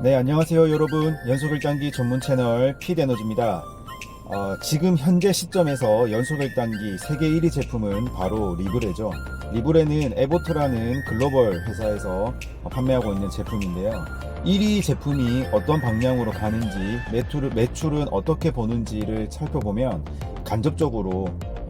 네, 안녕하세요 여러분. 연소결단기 전문 채널 피드에너지입니다. 지금 현재 시점에서 연소결단기 세계 1위 제품은 바로 리브레죠. 리브레는 에보트라는 글로벌 회사에서 판매하고 있는 제품인데요. 1위 제품이 어떤 방향으로 가는지, 매출은 어떻게 보는지를 살펴보면 간접적으로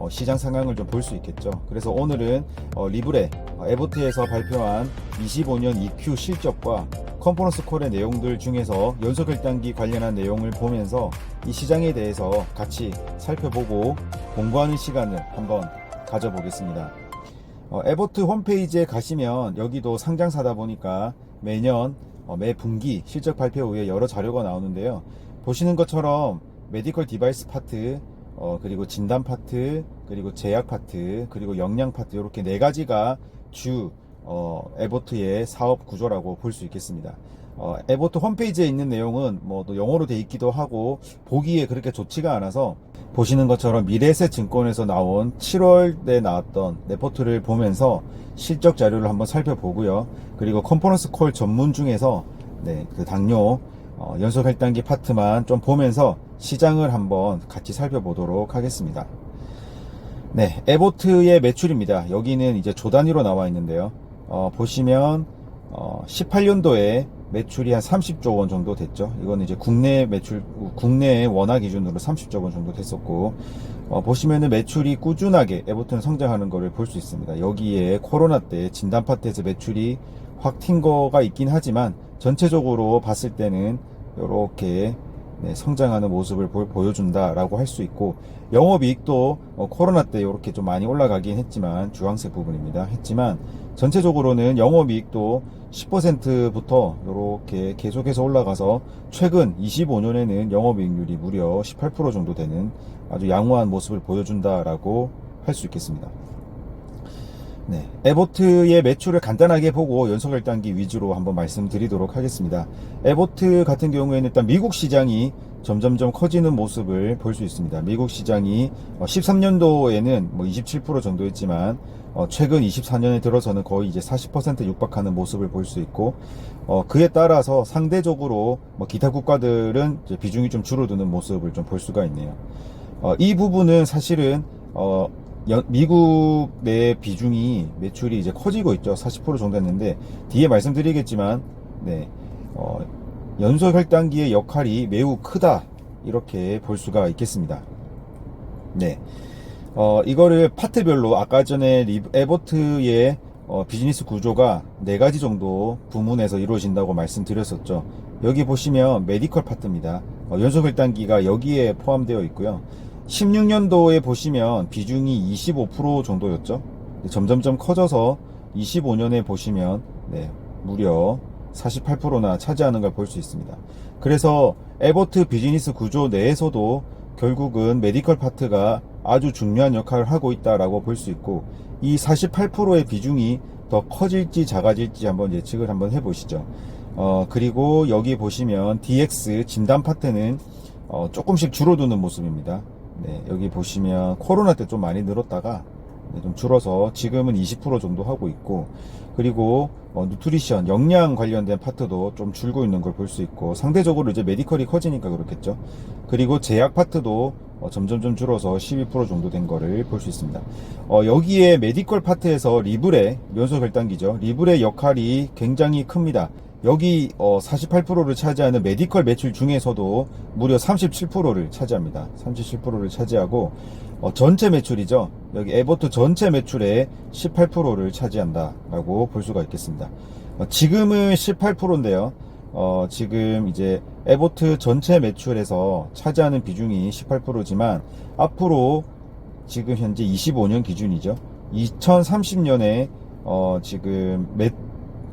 시장 상황을 좀 볼 수 있겠죠. 그래서 오늘은 리브레 에보트에서 발표한 25년 EQ 실적과 컨퍼런스 콜의 내용들 중에서 연소결단기 관련한 내용을 보면서 이 시장에 대해서 같이 살펴보고 공부하는 시간을 한번 가져보겠습니다. 에보트 홈페이지에 가시면 여기도 상장사다 보니까 매년 매 분기 실적 발표 후에 여러 자료가 나오는데요. 보시는 것처럼 메디컬 디바이스 파트, 그리고 진단 파트, 그리고 제약 파트, 그리고 영양 파트, 이렇게 네 가지가 주 에보트의 사업 구조라고 볼 수 있겠습니다. 에보트 홈페이지에 있는 내용은 뭐 또 영어로 돼 있기도 하고 보기에 그렇게 좋지가 않아서, 보시는 것처럼 미래에셋 증권에서 나온 7월에 나왔던 레포트를 보면서 실적 자료를 한번 살펴보고요. 그리고 컨퍼런스 콜 전문 중에서 그 당뇨 연소혈당기 파트만 좀 보면서 시장을 한번 같이 살펴보도록 하겠습니다. 네, 에보트의 매출입니다. 여기는 이제 조 단위로 나와 있는데요. 보시면 18년도에 매출이 한 30조 원 정도 됐죠. 이거는 이제 국내 매출, 국내의 원화 기준으로 30조 원 정도 됐었고, 보시면은 매출이 꾸준하게 에보트는 성장하는 것을 볼 수 있습니다. 여기에 코로나 때 진단 파트에서 매출이 확 튄 거가 있긴 하지만 전체적으로 봤을 때는 이렇게 성장하는 모습을 보여준다라고 할 수 있고, 영업이익도 코로나 때 이렇게 좀 많이 올라가긴 했지만, 주황색 부분입니다. 했지만 전체적으로는 영업이익도 10%부터 이렇게 계속해서 올라가서 최근 25년에는 영업이익률이 무려 18% 정도 되는 아주 양호한 모습을 보여준다라고 할 수 있겠습니다. 네, 에보트의 매출을 간단하게 보고 연소결단기 위주로 한번 말씀드리도록 하겠습니다. 에보트 같은 경우에는 일단 미국 시장이 점점점 커지는 모습을 볼 수 있습니다. 미국 시장이 13년도에는 뭐 27% 정도였지만 최근 24년에 들어서는 거의 이제 40% 육박하는 모습을 볼 수 있고, 그에 따라서 상대적으로 뭐 기타 국가들은 이제 비중이 좀 줄어드는 모습을 좀 볼 수가 있네요. 이 부분은 사실은 미국 내 비중이 매출이 이제 커지고 있죠. 40% 정도 됐는데, 뒤에 말씀드리겠지만, 연소혈당기의 역할이 매우 크다, 이렇게 볼 수가 있겠습니다. 네. 이거를 파트별로 아까 전에 에보트의 비즈니스 구조가 네 가지 정도 부문에서 이루어진다고 말씀드렸었죠. 여기 보시면 메디컬 파트입니다. 연소혈당기가 여기에 포함되어 있고요. 16년도에 보시면 비중이 25% 정도였죠. 점점점 커져서 25년에 보시면 무려 48%나 차지하는 걸 볼 수 있습니다. 그래서 에보트 비즈니스 구조 내에서도 결국은 메디컬 파트가 아주 중요한 역할을 하고 있다라고 볼 수 있고, 이 48%의 비중이 더 커질지 작아질지 한번 예측을 한번 해보시죠. 그리고 여기 보시면 DX 진단 파트는 조금씩 줄어드는 모습입니다. 여기 보시면 코로나 때 좀 많이 늘었다가 좀 줄어서 지금은 20% 정도 하고 있고, 그리고 누트리션 영양 관련된 파트도 좀 줄고 있는 걸 볼 수 있고, 상대적으로 이제 메디컬이 커지니까 그렇겠죠. 그리고 제약 파트도 점점점 줄어서 12% 정도 된 거를 볼 수 있습니다. 여기에 메디컬 파트에서 리브레 연소결단기죠. 리브레 역할이 굉장히 큽니다. 여기 48%를 차지하는 메디컬 매출 중에서도 무려 37%를 차지합니다. 37%를 차지하고 전체 매출이죠. 여기 에보트 전체 매출의 18%를 차지한다라고 볼 수가 있겠습니다. 지금은 18%인데요. 지금 이제 에보트 전체 매출에서 차지하는 비중이 18%지만 앞으로 지금 현재 25년 기준이죠. 2030년에 지금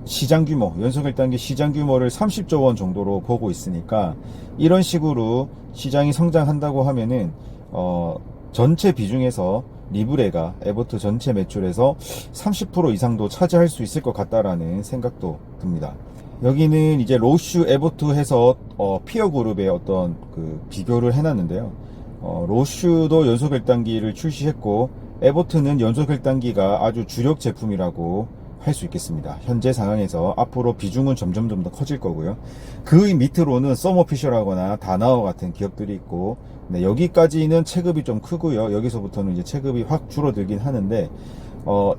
시장 규모, 연소결단기 시장 규모를 30조 원 정도로 보고 있으니까, 이런 식으로 시장이 성장한다고 하면은 전체 비중에서 리브레가 에보트 전체 매출에서 30% 이상도 차지할 수 있을 것 같다라는 생각도 듭니다. 여기는 이제 로슈 에보트 해서 피어 그룹의 어떤 그 비교를 해놨는데요. 로슈도 연소결단기를 출시했고, 에보트는 연소결단기가 아주 주력 제품이라고 할 수 있겠습니다. 현재 상황에서 앞으로 비중은 점점 더 커질 거고요. 그 밑으로는 서머피셜하거나 다나와 같은 기업들이 있고, 네, 여기까지는 체급이 좀 크고요. 여기서부터는 이제 체급이 확 줄어들긴 하는데,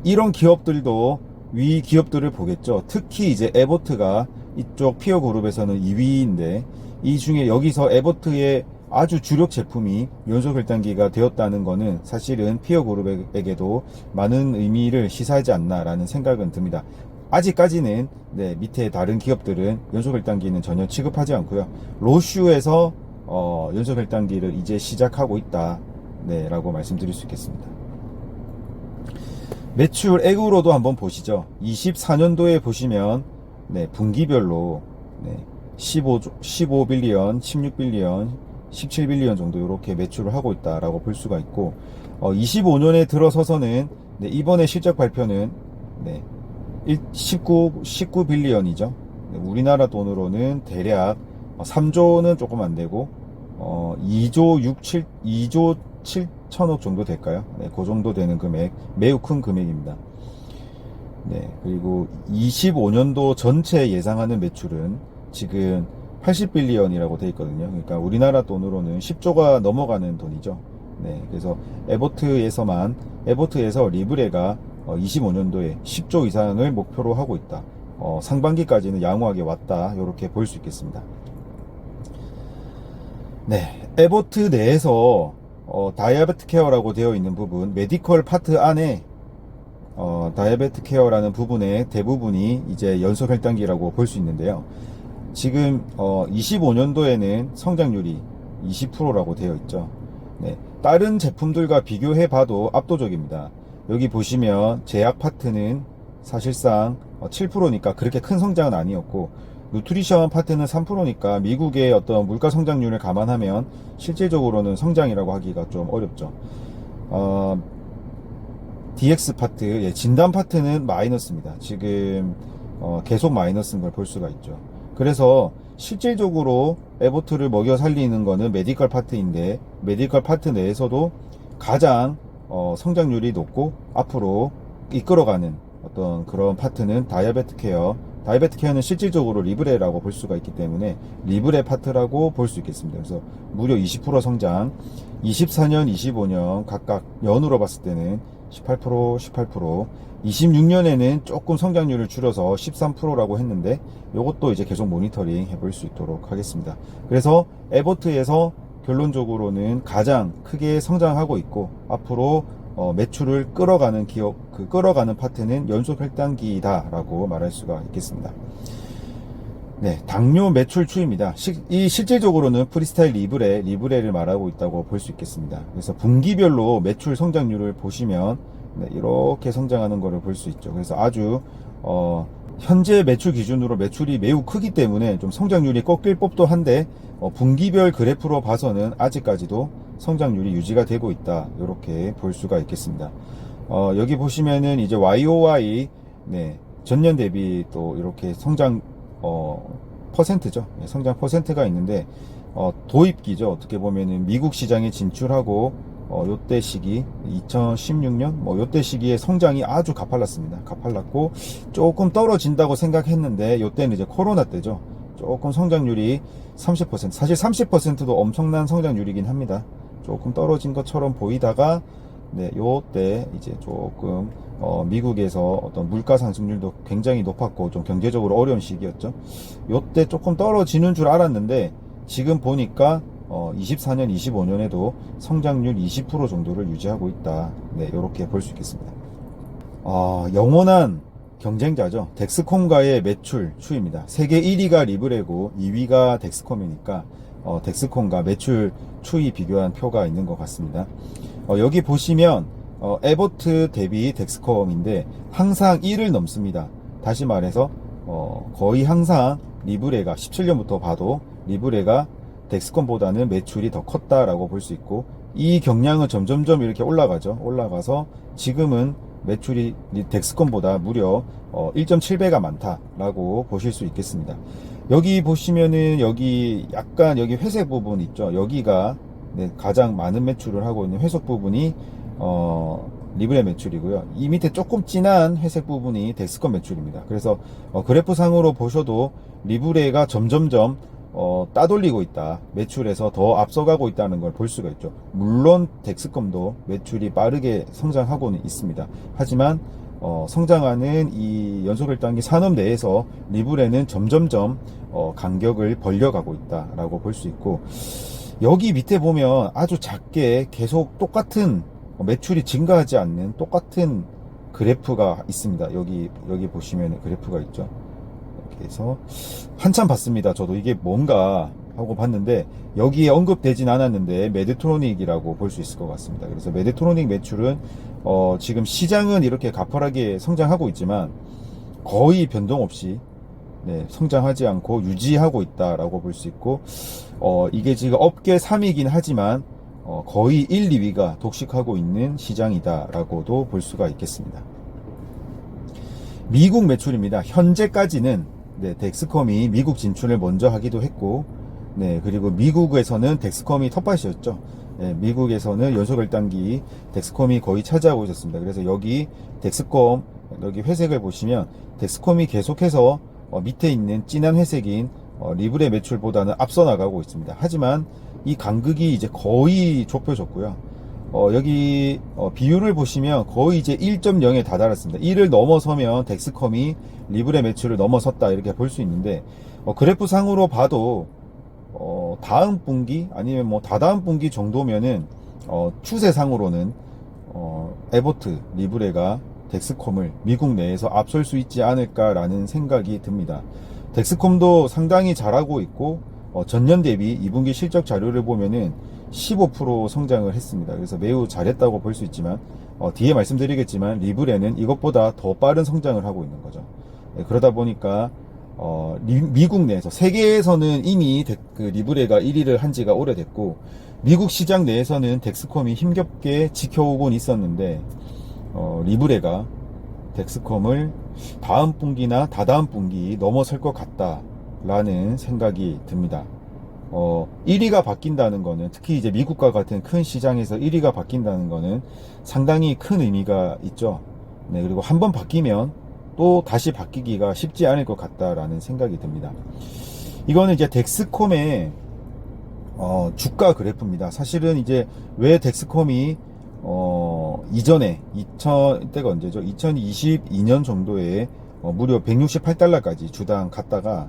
이런 기업들도 위 기업들을 보겠죠. 특히 이제 에버트가 이쪽 피어 그룹에서는 2위인데, 이 중에 여기서 에버트의 아주 주력 제품이 연소혈당기가 되었다는 것은 사실은 피어 그룹에게도 많은 의미를 시사하지 않나라는 생각은 듭니다. 아직까지는 네, 밑에 다른 기업들은 연소혈당기는 전혀 취급하지 않고요. 로슈에서 연소혈당기를 이제 시작하고 있다, 네, 라고 말씀드릴 수 있겠습니다. 매출액으로도 한번 보시죠. 24년도에 보시면 네, 분기별로 네, 15빌리언, 16빌리언, 17빌리언 정도 이렇게 매출을 하고 있다라고 볼 수가 있고, 25년에 들어서서는 네, 이번에 실적 발표는 네, 19빌리언이죠. 네, 우리나라 돈으로는 대략 3조는 조금 안 되고 2조 7천억 정도 될까요? 네, 그 정도 되는 금액, 매우 큰 금액입니다. 네, 그리고 25년도 전체 예상하는 매출은 지금 80빌리언이라고 되어 있거든요. 그러니까 우리나라 돈으로는 10조가 넘어가는 돈이죠. 네, 그래서 에버트에서 리브레가 25년도에 10조 이상을 목표로 하고 있다. 상반기까지는 양호하게 왔다. 이렇게 볼 수 있겠습니다. 네, 에버트 내에서 다이아베트 케어라고 되어 있는 부분, 메디컬 파트 안에 다이아베트 케어라는 부분의 대부분이 이제 연소혈당기라고 볼 수 있는데요. 지금 25년도에는 성장률이 20%라고 되어 있죠. 네, 다른 제품들과 비교해 봐도 압도적입니다. 여기 보시면 제약 파트는 사실상 7%니까 그렇게 큰 성장은 아니었고, 누트리션 파트는 3%니까 미국의 어떤 물가 성장률을 감안하면 실질적으로는 성장이라고 하기가 좀 어렵죠. DX 파트, 예, 진단 파트는 마이너스입니다. 지금 계속 마이너스인 걸 볼 수가 있죠. 그래서 실질적으로 에버트를 먹여 살리는 거는 메디컬 파트인데, 메디컬 파트 내에서도 가장 성장률이 높고 앞으로 이끌어가는 어떤 그런 파트는 다이아베트 케어. 다이아베트 케어는 실질적으로 리브레라고 볼 수가 있기 때문에 리브레 파트라고 볼 수 있겠습니다. 그래서 무려 20% 성장, 24년, 25년 각각 연으로 봤을 때는 18%, 18%, 26년에는 조금 성장률을 줄여서 13%라고 했는데, 이것도 이제 계속 모니터링 해볼 수 있도록 하겠습니다. 그래서 에버트에서 결론적으로는 가장 크게 성장하고 있고, 앞으로 매출을 끌어가는 기업, 끌어가는 파트는 연소혈당기다라고 말할 수가 있겠습니다. 네, 당뇨 매출 추이입니다. 이 실질적으로는 프리스타일 리브레를 말하고 있다고 볼 수 있겠습니다. 그래서 분기별로 매출 성장률을 보시면 네, 이렇게 성장하는 것을 볼 수 있죠. 그래서 아주 현재 매출 기준으로 매출이 매우 크기 때문에 좀 성장률이 꺾일 법도 한데, 분기별 그래프로 봐서는 아직까지도 성장률이 유지가 되고 있다, 이렇게 볼 수가 있겠습니다. 여기 보시면은 이제 YOY, 네, 전년 대비 또 이렇게 성장 퍼센트죠. 성장 퍼센트가 있는데, 도입기죠. 어떻게 보면은 미국 시장에 진출하고 요때 시기 2016년 요때 시기에 성장이 아주 가팔랐습니다. 가팔랐고 조금 떨어진다고 생각했는데, 요때는 이제 코로나 때죠. 조금 성장률이 30%, 사실 30%도 엄청난 성장률이긴 합니다. 조금 떨어진 것처럼 보이다가 네, 요때 이제 조금 미국에서 어떤 물가 상승률도 굉장히 높았고 좀 경제적으로 어려운 시기였죠. 요때 조금 떨어지는 줄 알았는데, 지금 보니까 24년, 25년에도 성장률 20% 정도를 유지하고 있다. 네, 이렇게 볼 수 있겠습니다. 영원한 경쟁자죠. 덱스콤과의 매출 추이입니다. 세계 1위가 리브레고 2위가 덱스콤이니까 덱스콤과 매출 추이 비교한 표가 있는 것 같습니다. 여기 보시면 에버트 대비 덱스콤인데 항상 1을 넘습니다. 다시 말해서 거의 항상 리브레가 17년부터 봐도 리브레가 덱스콤보다는 매출이 더 컸다라고 볼 수 있고, 이 경량은 점점점 이렇게 올라가죠. 올라가서 지금은 매출이 덱스콤보다 무려 1.7배가 많다라고 보실 수 있겠습니다. 여기 보시면은 여기 약간 여기 회색 부분 있죠. 여기가 네, 가장 많은 매출을 하고 있는 회색 부분이 리브레 매출이고요. 이 밑에 조금 진한 회색 부분이 덱스컴 매출입니다. 그래서 그래프상으로 보셔도 리브레가 점점점 따돌리고 있다. 매출에서 더 앞서가고 있다는 걸 볼 수가 있죠. 물론 덱스컴도 매출이 빠르게 성장하고는 있습니다. 하지만 성장하는 이 연속 1단기 산업 내에서 리브레는 점점점 간격을 벌려가고 있다라고 볼 수 있고, 여기 밑에 보면 아주 작게 계속 똑같은 매출이 증가하지 않는 똑같은 그래프가 있습니다. 여기 보시면 그래프가 있죠. 그래서 한참 봤습니다. 저도 이게 뭔가 하고 봤는데 여기에 언급되진 않았는데 메드트로닉이라고 볼 수 있을 것 같습니다. 그래서 메드트로닉 매출은 지금 시장은 이렇게 가파르게 성장하고 있지만 거의 변동 없이 성장하지 않고 유지하고 있다라고 볼 수 있고, 이게 지금 업계 3위이긴 하지만 거의 1, 2위가 독식하고 있는 시장이다라고도 볼 수가 있겠습니다. 미국 매출입니다. 현재까지는 덱스컴이 미국 진출을 먼저 하기도 했고, 그리고 미국에서는 덱스컴이 텃밭이었죠. 미국에서는 연속 1단기 덱스컴이 거의 차지하고 있었습니다. 그래서 여기 덱스컴, 여기 회색을 보시면 덱스컴이 계속해서 밑에 있는 진한 회색인 리브레 매출보다는 앞서 나가고 있습니다. 하지만 이 간극이 이제 거의 좁혀졌고요. 여기 비율을 보시면 거의 이제 1.0에 다다랐습니다. 1을 넘어서면 덱스컴이 리브레 매출을 넘어섰다 이렇게 볼 수 있는데, 그래프 상으로 봐도 다음 분기 아니면 뭐 다다음 분기 정도면은 추세상으로는 에보트 리브레가 덱스컴을 미국 내에서 앞설 수 있지 않을까라는 생각이 듭니다. 덱스컴도 상당히 잘하고 있고 전년 대비 2분기 실적 자료를 보면은 15% 성장을 했습니다. 그래서 매우 잘했다고 볼 수 있지만 뒤에 말씀드리겠지만 리브레는 이것보다 더 빠른 성장을 하고 있는 거죠. 그러다 보니까 미국 내에서, 세계에서는 이미 리브레가 1위를 한 지가 오래됐고 미국 시장 내에서는 덱스컴이 힘겹게 지켜오곤 있었는데 리브레가 덱스컴을 다음 분기나 다다음 분기 넘어설 것 같다라는 생각이 듭니다. 1위가 바뀐다는 거는, 특히 이제 미국과 같은 큰 시장에서 1위가 바뀐다는 거는 상당히 큰 의미가 있죠. 그리고 한번 바뀌면 또 다시 바뀌기가 쉽지 않을 것 같다라는 생각이 듭니다. 이거는 이제 덱스컴의 주가 그래프입니다. 사실은 이제 왜 덱스컴이 이전에 이때가 언제죠? 2022년 정도에 무려 168달러까지 주당 갔다가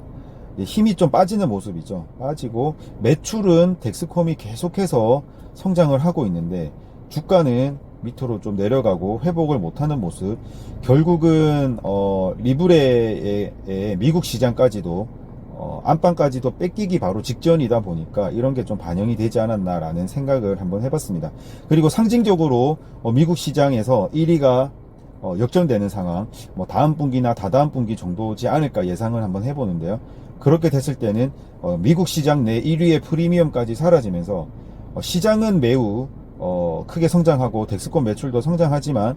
힘이 좀 빠지는 모습이죠. 빠지고 매출은 덱스컴이 계속해서 성장을 하고 있는데 주가는 밑으로 좀 내려가고 회복을 못하는 모습. 결국은 리브레의 미국 시장까지도 안방까지도 뺏기기 바로 직전이다 보니까 이런 게 좀 반영이 되지 않았나라는 생각을 한번 해봤습니다. 그리고 상징적으로 미국 시장에서 1위가 역전되는 상황, 뭐 다음 분기나 다다음 분기 정도지 않을까 예상을 한번 해보는데요. 그렇게 됐을 때는 미국 시장 내 1위의 프리미엄까지 사라지면서 시장은 매우 크게 성장하고 덱스컴 매출도 성장하지만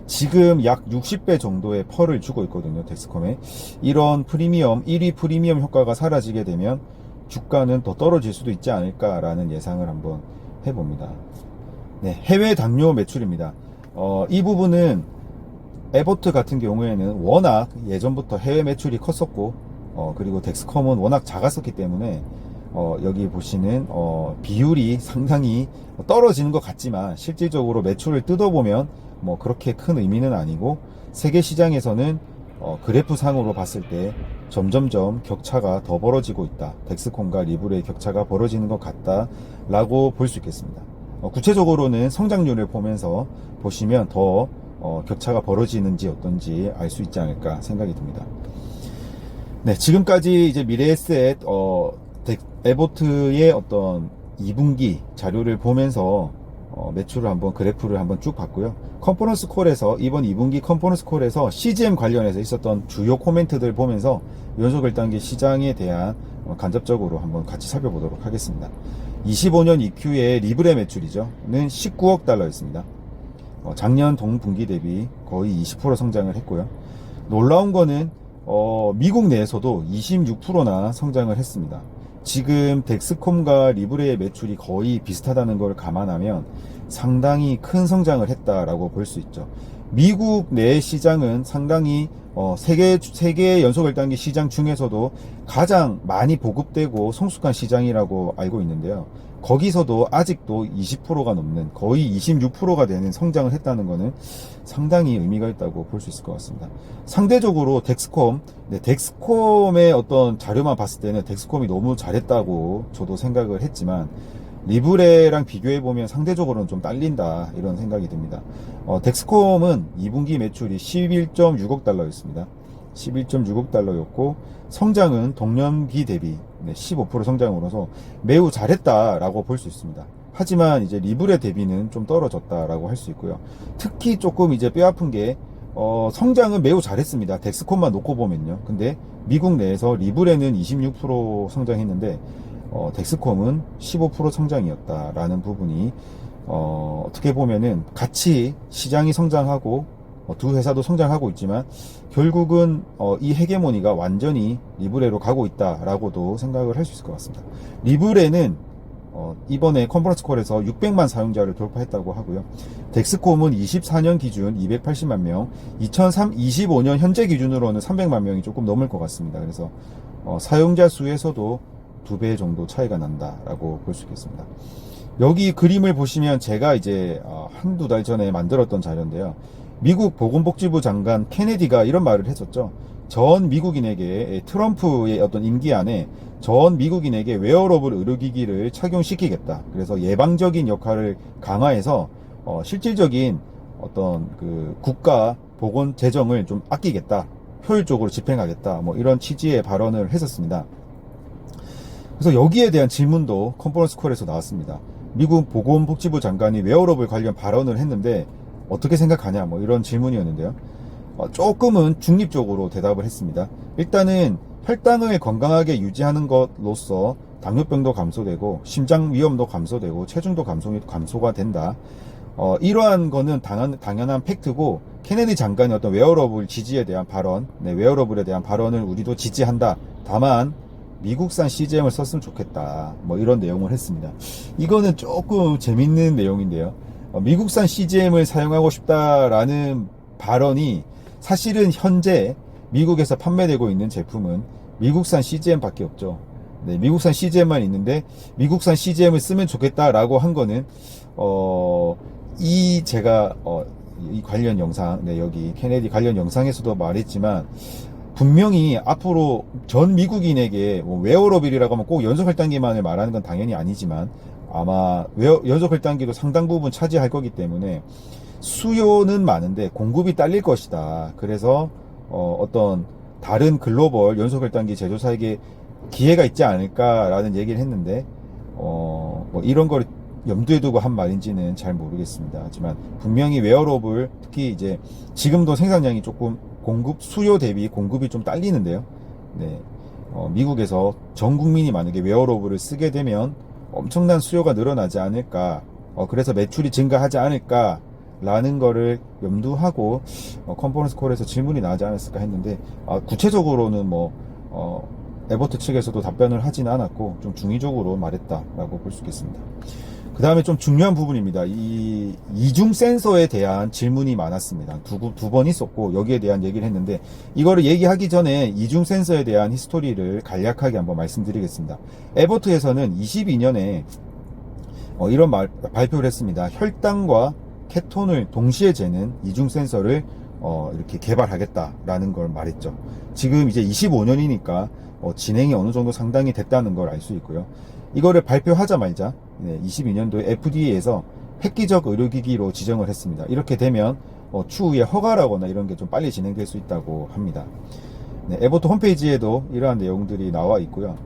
지금 약 60배 정도의 펄을 주고 있거든요. 덱스컴에. 이런 프리미엄, 1위 프리미엄 효과가 사라지게 되면 주가는 더 떨어질 수도 있지 않을까라는 예상을 한번 해봅니다. 해외 당뇨 매출입니다. 이 부분은 에보트 같은 경우에는 워낙 예전부터 해외 매출이 컸었고 그리고 덱스컴은 워낙 작았었기 때문에 여기 보시는 비율이 상당히 떨어지는 것 같지만 실질적으로 매출을 뜯어보면 뭐 그렇게 큰 의미는 아니고, 세계 시장에서는 그래프 상으로 봤을 때 점점점 격차가 더 벌어지고 있다. 덱스컴과 리브레의 격차가 벌어지는 것 같다 라고 볼 수 있겠습니다. 구체적으로는 성장률을 보면서 보시면 더 격차가 벌어지는지 어떤지 알 수 있지 않을까 생각이 듭니다. 지금까지 이제 미래에셋 에보트의 어떤 2분기 자료를 보면서 매출을 한번 그래프를 한번 쭉 봤고요. 컨퍼런스 콜에서 이번 2분기 컨퍼런스 콜에서 CGM 관련해서 있었던 주요 코멘트들 보면서 연속 1단계 시장에 대한 간접적으로 한번 같이 살펴보도록 하겠습니다. 25년 EQ의 리브레 매출이죠. 는 19억 달러였습니다. 작년 동분기 대비 거의 20% 성장을 했고요. 놀라운 거는 미국 내에서도 26%나 성장을 했습니다. 지금 덱스컴과 리브레의 매출이 거의 비슷하다는 걸 감안하면 상당히 큰 성장을 했다라고 볼 수 있죠. 미국 내 시장은 상당히 세계 연소결단기 시장 중에서도 가장 많이 보급되고 성숙한 시장이라고 알고 있는데요. 거기서도 아직도 20%가 넘는 거의 26%가 되는 성장을 했다는 것은 상당히 의미가 있다고 볼 수 있을 것 같습니다. 상대적으로 덱스콤, 덱스콤의 어떤 자료만 봤을 때는 덱스콤이 너무 잘했다고 저도 생각을 했지만 리브레랑 비교해보면 상대적으로는 좀 딸린다 이런 생각이 듭니다. 덱스콤은 2분기 매출이 11.6억 달러였습니다. 11.6억 달러였고 성장은 동년기 대비 15% 성장으로서 매우 잘했다라고 볼 수 있습니다. 하지만 이제 리브레 대비는 좀 떨어졌다라고 할 수 있고요. 특히 조금 이제 뼈아픈 게 성장은 매우 잘했습니다. 덱스콤만 놓고 보면요. 근데 미국 내에서 리브레는 26% 성장했는데 덱스콤은 15% 성장이었다라는 부분이 어떻게 보면은 같이 시장이 성장하고 두 회사도 성장하고 있지만 결국은 이 헤게모니가 완전히 리브레로 가고 있다라고도 생각을 할 수 있을 것 같습니다. 리브레는 이번에 컨퍼런스 콜에서 600만 사용자를 돌파했다고 하고요. 덱스콤은 24년 기준 280만 명, 25년 현재 기준으로는 300만 명이 조금 넘을 것 같습니다. 그래서 사용자 수에서도 2배 정도 차이가 난다라고 볼 수 있겠습니다. 여기 그림을 보시면 제가 이제 한두 달 전에 만들었던 자료인데요. 미국 보건복지부 장관 케네디가 이런 말을 했었죠. 전 미국인에게 트럼프의 어떤 임기 안에 전 미국인에게 웨어러블 의료기기를 착용시키겠다. 그래서 예방적인 역할을 강화해서 실질적인 어떤 그 국가 보건 재정을 좀 아끼겠다. 효율적으로 집행하겠다. 뭐 이런 취지의 발언을 했었습니다. 그래서 여기에 대한 질문도 컨퍼런스 콜에서 나왔습니다. 미국 보건복지부 장관이 웨어러블 관련 발언을 했는데 어떻게 생각하냐 뭐 이런 질문이었는데요. 조금은 중립적으로 대답을 했습니다. 일단은 혈당을 건강하게 유지하는 것로서 당뇨병도 감소되고 심장 위험도 감소되고 체중도 감소가 된다. 이러한 거는 당연한 팩트고 케네디 장관의 어떤 웨어러블 지지에 대한 발언, 웨어러블에 대한 발언을 우리도 지지한다. 다만 미국산 CGM을 썼으면 좋겠다. 뭐 이런 내용을 했습니다. 이거는 조금 재밌는 내용인데요. 미국산 CGM을 사용하고 싶다라는 발언이 사실은 현재 미국에서 판매되고 있는 제품은 미국산 CGM 밖에 없죠. 미국산 CGM만 있는데 미국산 CGM을 쓰면 좋겠다라고 한 거는 제가 이 관련 영상, 여기 케네디 관련 영상에서도 말했지만 분명히 앞으로 전 미국인에게 웨어러블이라고 하면 꼭 연소혈당기만을 말하는 건 당연히 아니지만 아마 연소혈당기도 상당 부분 차지할 거기 때문에 수요는 많은데 공급이 딸릴 것이다. 그래서 어떤 다른 글로벌 연소혈당기 제조사에게 기회가 있지 않을까라는 얘기를 했는데 뭐 이런 걸 염두에 두고 한 말인지는 잘 모르겠습니다. 하지만 분명히 웨어러블 특히 이제 지금도 생산량이 조금 수요 대비 공급이 좀 딸리는데요. 미국에서 전 국민이 만약에 웨어러블을 쓰게 되면 엄청난 수요가 늘어나지 않을까. 그래서 매출이 증가하지 않을까. 라는 거를 염두하고 컨퍼런스 콜에서 질문이 나오지 않았을까 했는데 구체적으로는 뭐 에버트 측에서도 답변을 하지는 않았고 좀 중의적으로 말했다라고 볼 수 있겠습니다. 그 다음에 좀 중요한 부분입니다. 이 이중 센서에 대한 질문이 많았습니다. 두 번 있었고 여기에 대한 얘기를 했는데 이거를 얘기하기 전에 이중 센서에 대한 히스토리를 간략하게 한번 말씀드리겠습니다. 에버트에서는 22년에 이런 발표를 했습니다. 혈당과 케톤을 동시에 재는 이중 센서를 이렇게 개발하겠다라는 걸 말했죠. 지금 이제 25년이니까 진행이 어느 정도 상당히 됐다는 걸 알 수 있고요. 이거를 발표하자마자 22년도에 FDA에서 획기적 의료기기로 지정을 했습니다. 이렇게 되면 추후에 허가라거나 이런 게 좀 빨리 진행될 수 있다고 합니다. 에버트 홈페이지에도 이러한 내용들이 나와 있고요.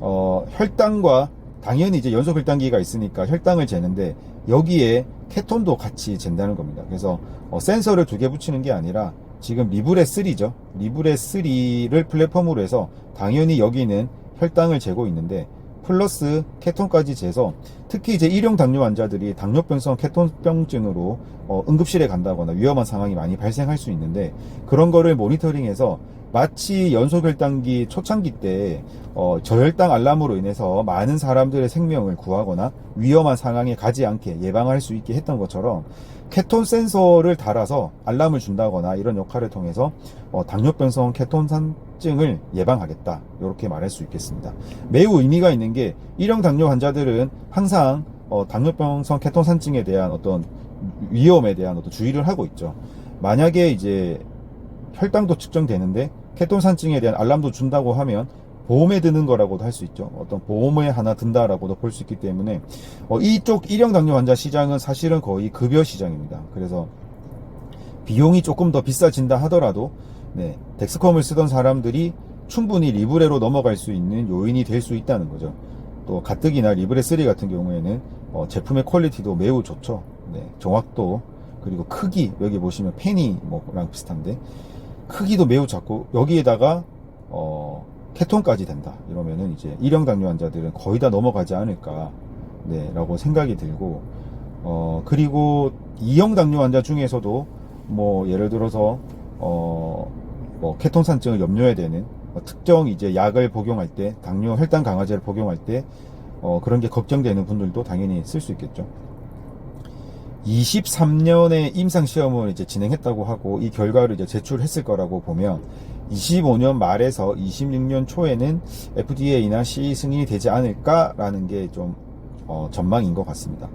혈당과 당연히 이제 연소혈당기가 있으니까 혈당을 재는데 여기에 케톤도 같이 잰다는 겁니다. 그래서 센서를 2개 붙이는 게 아니라 지금 리브레 3죠. 리브레 3를 플랫폼으로 해서 당연히 여기는 혈당을 재고 있는데 플러스 케톤까지 재서 특히 이제 일용 당뇨 환자들이 당뇨병성 케톤병증으로 응급실에 간다거나 위험한 상황이 많이 발생할 수 있는데 그런 거를 모니터링해서 마치 연소결단기 초창기 때 저혈당 알람으로 인해서 많은 사람들의 생명을 구하거나 위험한 상황에 가지 않게 예방할 수 있게 했던 것처럼 케톤 센서를 달아서 알람을 준다거나 이런 역할을 통해서 당뇨병성 케톤산증을 예방하겠다, 이렇게 말할 수 있겠습니다. 매우 의미가 있는 게 일형 당뇨 환자들은 항상 당뇨병성 케톤산증에 대한 어떤 위험에 대한 어떤 주의를 하고 있죠. 만약에 이제 혈당도 측정되는데 케톤산증에 대한 알람도 준다고 하면 보험에 드는 거라고도 할 수 있죠. 어떤 보험에 하나 든다라고도 볼 수 있기 때문에 이쪽 일형 당뇨 환자 시장은 사실은 거의 급여 시장입니다. 그래서 비용이 조금 더 비싸진다 하더라도 덱스컴을 쓰던 사람들이 충분히 리브레로 넘어갈 수 있는 요인이 될 수 있다는 거죠. 또 가뜩이나 리브레 3 같은 경우에는 제품의 퀄리티도 매우 좋죠. 정확도, 그리고 크기, 여기 보시면 페니랑 비슷한데 크기도 매우 작고, 여기에다가 케톤까지 된다 이러면은 이제 일형 당뇨 환자들은 거의 다 넘어가지 않을까 라고 생각이 들고, 그리고 2형 당뇨 환자 중에서도 뭐 예를 들어서 뭐 케톤산증을 염려해야 되는 특정 이제 약을 복용할 때, 당뇨 혈당 강화제를 복용할 때 그런 게 걱정되는 분들도 당연히 쓸 수 있겠죠. 23년에 임상시험을 이제 진행했다고 하고, 이 결과를 이제 제출했을 거라고 보면 25년 말에서 26년 초에는 FDA나 CE 승인이 되지 않을까라는 게 좀 전망인 것 같습니다.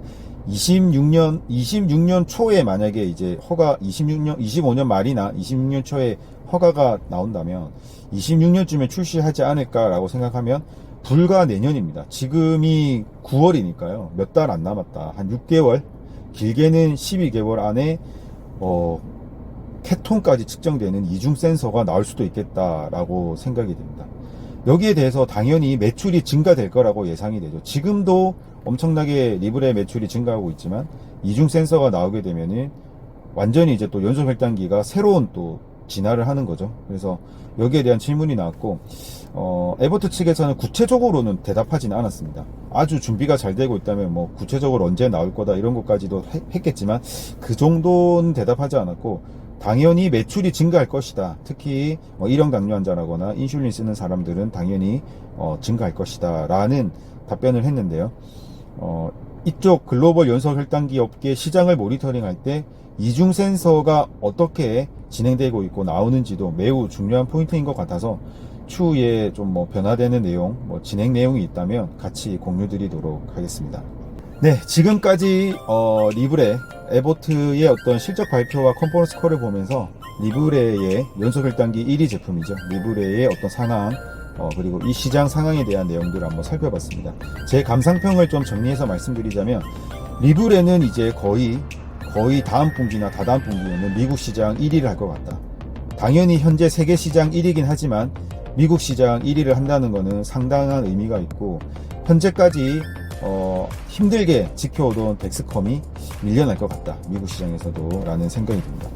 26년 초에 만약에 이제 25년 말이나 26년 초에 허가가 나온다면 26년쯤에 출시하지 않을까라고 생각하면 불과 내년입니다. 지금이 9월이니까요. 몇 달 안 남았다. 한 6개월, 길게는 12개월 안에 케톤까지 측정되는 이중 센서가 나올 수도 있겠다라고 생각이 됩니다. 여기에 대해서 당연히 매출이 증가될 거라고 예상이 되죠. 지금도 엄청나게 리브레 매출이 증가하고 있지만 이중 센서가 나오게 되면은 완전히 이제 또 연소혈당기가 새로운 또 진화를 하는 거죠. 그래서 여기에 대한 질문이 나왔고, 에버트 측에서는 구체적으로는 대답하지는 않았습니다. 아주 준비가 잘 되고 있다면 뭐 구체적으로 언제 나올 거다 이런 것까지도 했겠지만 그 정도는 대답하지 않았고, 당연히 매출이 증가할 것이다. 특히 일형 당뇨 환자라거나 인슐린 쓰는 사람들은 당연히 증가할 것이다 라는 답변을 했는데요. 이쪽 글로벌 연소혈당기 업계 시장을 모니터링할 때 이중 센서가 어떻게 진행되고 있고 나오는지도 매우 중요한 포인트인 것 같아서 추후에 좀 뭐 변화되는 내용, 진행 내용이 있다면 같이 공유 드리도록 하겠습니다. 네, 지금까지 리브레 에보트의 어떤 실적 발표와 컨퍼런스 콜을 보면서 리브레의 연소혈당기 1위 제품이죠. 리브레의 어떤 상황, 그리고 이 시장 상황에 대한 내용들을 한번 살펴봤습니다. 제 감상평을 좀 정리해서 말씀드리자면, 리브레는 이제 거의 다음 분기나 다다음 분기에는 미국 시장 1위를 할 것 같다. 당연히 현재 세계 시장 1위긴 하지만 미국 시장 1위를 한다는 것은 상당한 의미가 있고, 현재까지 힘들게 지켜오던 덱스컴이 밀려날 것 같다, 미국 시장에서도 라는 생각이 듭니다.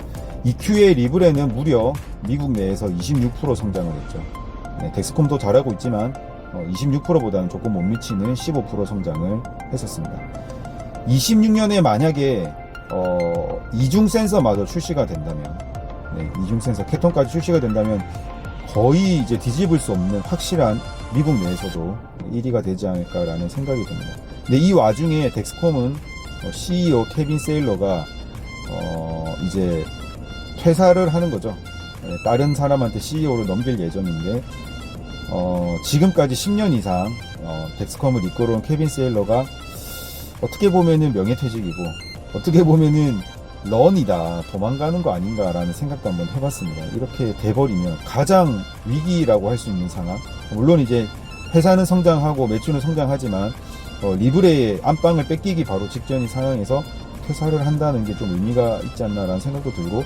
EQ의 리브레는 무려 미국 내에서 26% 성장을 했죠. 덱스컴도 잘하고 있지만 26%보다는 조금 못 미치는 15% 성장을 했었습니다. 26년에 만약에 이중 센서마저 출시가 된다면, 이중 센서 케톤까지 출시가 된다면 거의 이제 뒤집을 수 없는 확실한 미국 내에서도 1위가 되지 않을까라는 생각이 듭니다. 근데 이 와중에 덱스컴은 CEO 케빈 세일러가 이제 퇴사를 하는 거죠. 다른 사람한테 CEO를 넘길 예정인데, 지금까지 10년 이상 덱스컴을 이끌어온 케빈 세일러가 어떻게 보면은 명예퇴직이고 어떻게 보면은 런이다, 도망가는 거 아닌가라는 생각도 한번 해봤습니다. 이렇게 돼버리면 가장 위기라고 할 수 있는 상황, 물론 이제 회사는 성장하고 매출은 성장하지만 리브레의 안방을 뺏기기 바로 직전인 상황에서 퇴사를 한다는 게 좀 의미가 있지 않나라는 생각도 들고,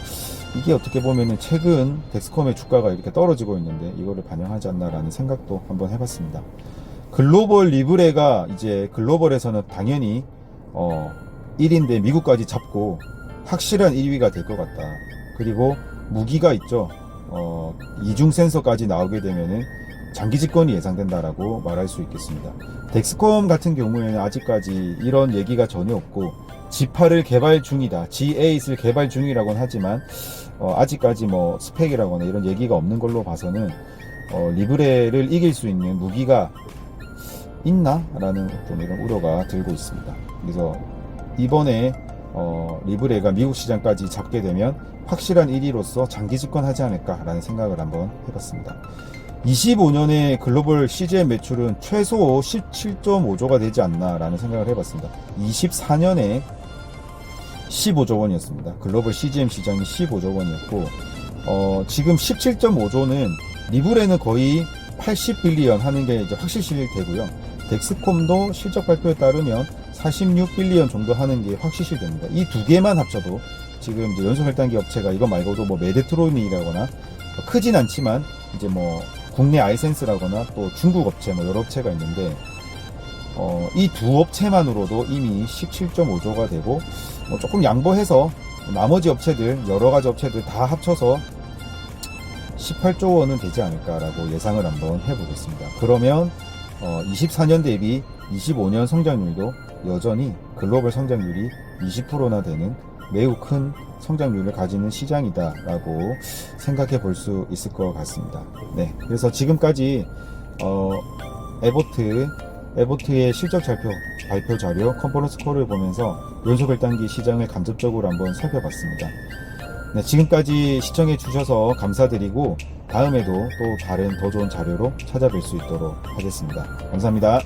이게 어떻게 보면은 최근 덱스컴의 주가가 이렇게 떨어지고 있는데 이거를 반영하지 않나라는 생각도 한번 해봤습니다. 글로벌 리브레가 이제 글로벌에서는 당연히 1위인데 미국까지 잡고 확실한 1위가 될 것 같다. 그리고 무기가 있죠. 이중 센서까지 나오게 되면은 장기 집권이 예상된다라고 말할 수 있겠습니다. 덱스컴 같은 경우에는 아직까지 이런 얘기가 전혀 없고, G8을 개발 중이다, G8을 개발 중이라고는 하지만 아직까지 뭐 스펙이라거나 이런 얘기가 없는 걸로 봐서는 리브레를 이길 수 있는 무기가 있나? 라는 좀 이런 우려가 들고 있습니다. 그래서 이번에 리브레가 미국 시장까지 잡게 되면 확실한 1위로서 장기 집권하지 않을까 라는 생각을 한번 해봤습니다. 25년에 글로벌 CGM 매출은 최소 17.5조가 되지 않나 라는 생각을 해봤습니다. 24년에 15조 원이었습니다. 글로벌 CGM 시장이 15조 원이었고 지금 17.5조는 리브레는 거의 80빌리언 하는 게 이제 확실시되고요. 덱스콤도 실적 발표에 따르면 46빌리언 정도 하는 게 확실시됩니다. 이 두 개만 합쳐도 지금 이제 연속 혈당기 업체가 이거 말고도 뭐 메데트론이라거나 크진 않지만 이제 뭐 국내 아이센스라거나 또 중국 업체 뭐 여러 업체가 있는데 이 두 업체만으로도 이미 17.5조가 되고 조금 양보해서 나머지 업체들 여러 가지 업체들 다 합쳐서 18조 원은 되지 않을까라고 예상을 한번 해보겠습니다. 그러면 24년 대비 25년 성장률도 여전히 글로벌 성장률이 20%나 되는 매우 큰 성장률을 가지는 시장이다라고 생각해 볼 수 있을 것 같습니다. 네, 그래서 지금까지 에보트의 실적 발표 자료, 컨퍼런스 콜을 보면서 연속 1단기 시장을 간접적으로 한번 살펴봤습니다. 네, 지금까지 시청해 주셔서 감사드리고 다음에도 또 다른 더 좋은 자료로 찾아뵐 수 있도록 하겠습니다. 감사합니다.